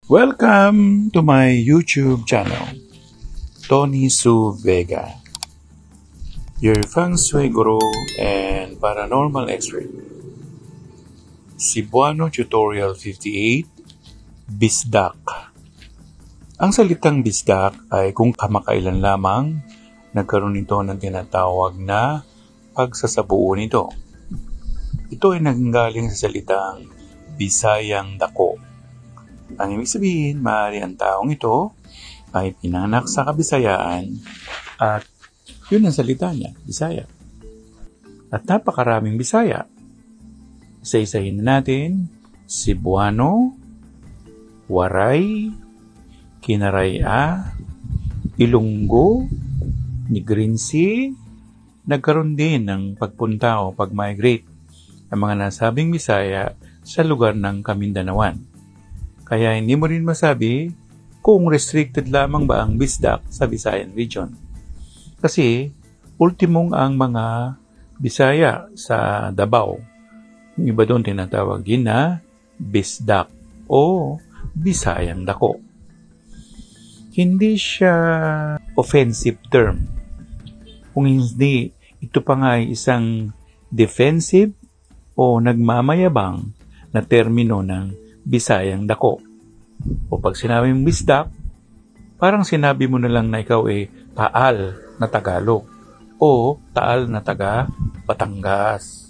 Welcome to my YouTube channel, Tony Su Vega, your feng shui guru and paranormal expert. Cebuano Tutorial 58, Bisdak. Ang salitang bisdak ay kung kamakailan lamang nagkaroon ito ng tinatawag na pagsasabuo nito. Ito ay nanggaling sa salitang Bisayang dako. Ang ibig sabihin, maaari ang taong ito ay pinanganak sa Kabisayaan at yun ang salita niya, Bisaya. At napakaraming Bisaya. Isa-isahin na natin, Cebuano, Waray, Kinaraya, Ilonggo, Negrinsi, nagkaroon din ng pagpunta o pag-migrate ang mga nasabing Bisaya sa lugar ng Kamindanawan. Kaya hindi mo rin masabi kung restricted lamang ba ang Bisdak sa Visayan region. Kasi ultimong ang mga Bisaya sa Davao. Yung iba doon tinatawag din na Bisdak o Bisayang dako. Hindi siya offensive term. Kung hindi, ito pa nga ay isang defensive o nagmamayabang na termino ng Bisayang dako. O pag sinabi mong bisdak, parang sinabi mo na lang na ikaw ay taal na Tagalog o taal na taga Batangas.